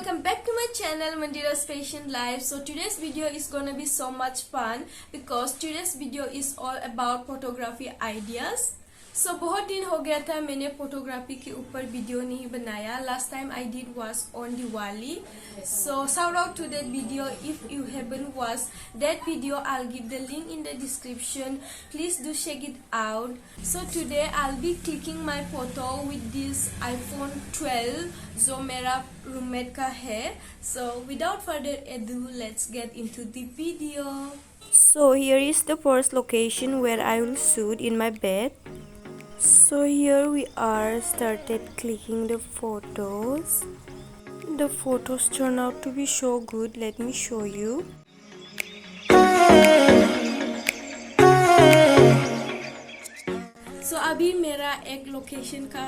welcome back to my channel Mandira's Fashion Life. So today's video is gonna be so much fun because today's video is all about photography ideas. So बहुत दिन हो गया था मैंने photography के ऊपर video नहीं बनाया. Last time I did was on Diwali. So shout out to that video. If you haven't watched that video, I'll give the link in the description. Please do check it out. So today I'll be clicking my photo with this iPhone 12 जो मेरा roommate का है. So without further ado, let's get into the video. So here is the first location where I will shoot in my bed. So here we are started clicking the photos. The photos turn out to be so good. Let me show you. So अभी मेरा एक location का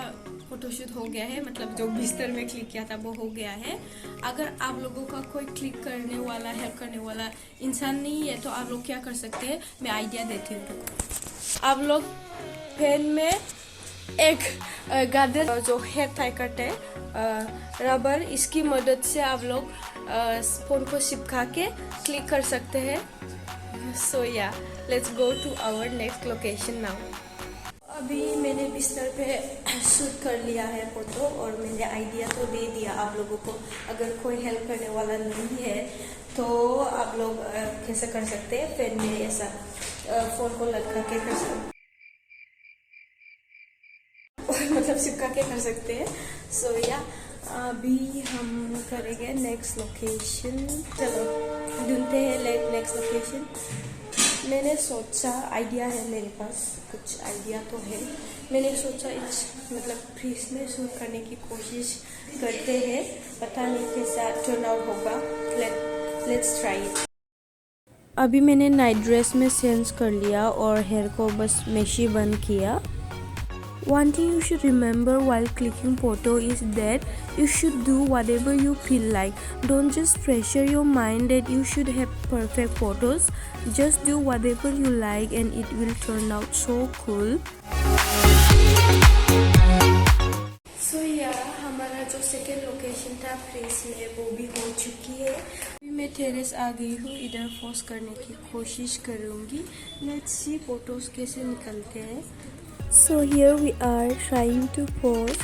photoshoot हो गया है, मतलब जो बिस्तर में क्लिक किया था वो हो गया है. अगर आप लोगों का कोई क्लिक करने वाला हेल्प करने वाला इंसान नहीं है तो आप लोग क्या कर सकते हैं, मैं आइडिया देती हूँ. आप लोग पेन में एक गादर जो हेयर टाई करते हैं रबर, इसकी मदद से आप लोग फोन को चिपका के क्लिक कर सकते हैं. So yeah let's go to our next location now. अभी मैंने बिस्तर पे शूट कर लिया है फोटो और मैंने आइडिया तो दे दिया आप लोगों को. अगर कोई हेल्प करने वाला नहीं है तो आप लोग कैसे कर सकते हैं, पेन में ऐसा फोन को लटका के कर सकते हैं, मतलब चिपका के कर सकते हैं. सो या अभी हम करेंगे नेक्स्ट लोकेशन. चलो ढूंढते हैं नेक्स्ट लोकेशन. मैंने सोचा, आइडिया है मेरे पास, कुछ आइडिया तो है. मैंने सोचा इस मतलब फ्रीज में शूट करने की कोशिश करते हैं. पता नहीं कैसा टर्न आउट होगा. Let's try it. अभी मैंने नाइट ड्रेस में चेंज कर लिया और हेयर को बस मेशी बन किया. One thing you should remember while clicking photo is that you should do whatever you feel like. Don't just pressure your mind that you should have perfect photos. Just do whatever you like and it will turn out so cool. So yeah, हमारा जो second location था fresh में वो भी हो चुकी है. अभी मैं टेरेस आ गई हूँ. इधर पोस्ट करने की कोशिश करूँगी. लेट्स सी फोटोज कैसे निकलते हैं. So here we are trying to pose.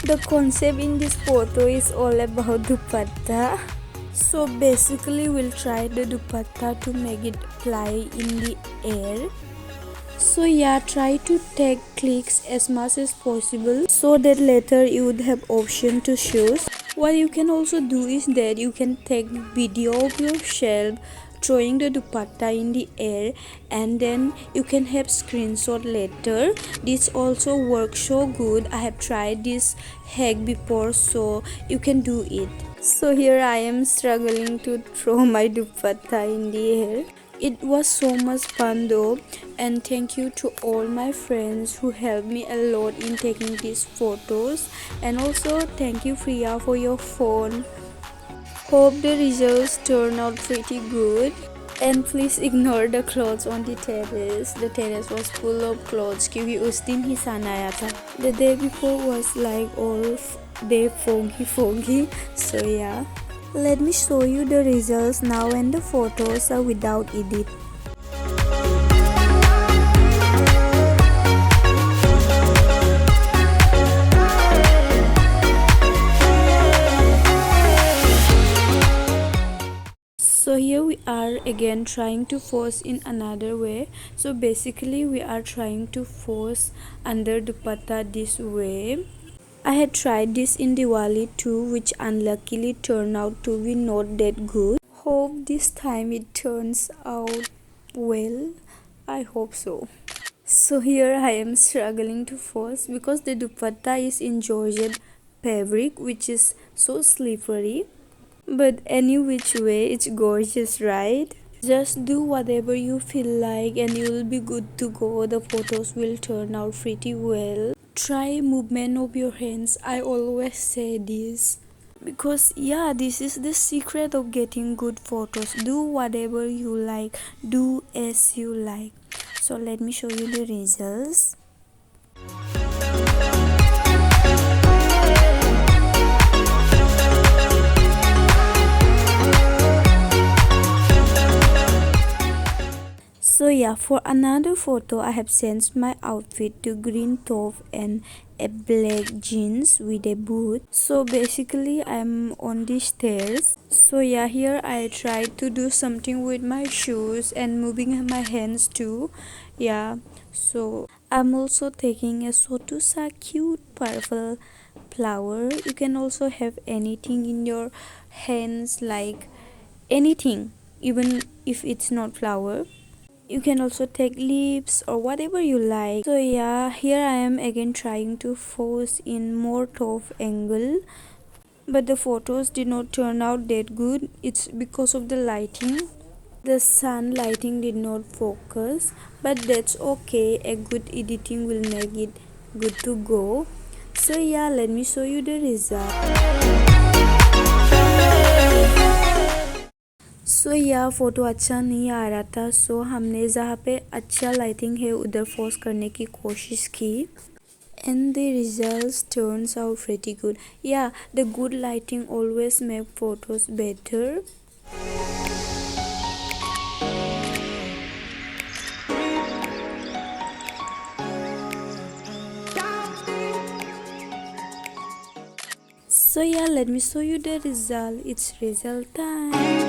The concept in this photo is all about dupatta. So basically we'll try the dupatta to make it fly in the air. So yeah, try to take clicks as much as possible so that later you would have option to choose. What you can also do is that you can take video of yourself throwing the dupatta in the air and then you can have screenshot later. This also works so good. I have tried this hack before, so you can do it. So here I am struggling to throw my dupatta in the air. It was so much fun though, and thank you to all my friends who helped me a lot in taking these photos, and also thank you Priya for your phone. Hope the results turn out pretty good. And please ignore the clothes on the terrace. The terrace was full of clothes क्योंकि उस दिन ही सन आया था. The day before was like all day foggy. So yeah, let me show you the results now, and the photos are without edit. So here we are again trying to pose in another way. So basically we are trying to pose under dupatta this way. I had tried this in Diwali too, which unluckily turned out to be not that good. Hope this time it turns out well. I hope so. So here I am struggling to pose because the dupatta is in georgette fabric, which is so slippery. But any which way, it's gorgeous, right? Just do whatever you feel like and you will be good to go. The photos will turn out pretty well. Try movement of your hands. I always say this because yeah, this is the secret of getting good photos. Do whatever you like. Do as you like. So let me show you the results. yeah, for another photo, I have changed my outfit to green top and a black jeans with a boot. So basically, I'm on the stairs. So yeah, here I tried to do something with my shoes and moving my hands too. Yeah, so I'm also taking a sotusa cute purple flower. You can also have anything in your hands, like anything, even if it's not flower. You can also take leaves or whatever you like. So yeah, here I am again trying to pose in more top angle, but the photos did not turn out that good. It's because of the lighting. The sun lighting did not focus, but that's okay. A good editing will make it good to go. So yeah, let me show you the result. सो यह photo अच्छा नहीं आ रहा था, सो हमने जहाँ पे अच्छा lighting है उधर फोकस करने की कोशिश की, and the results turns out pretty good. Yeah, the good lighting always make photos better. So yeah, let me show you the result. It's result time.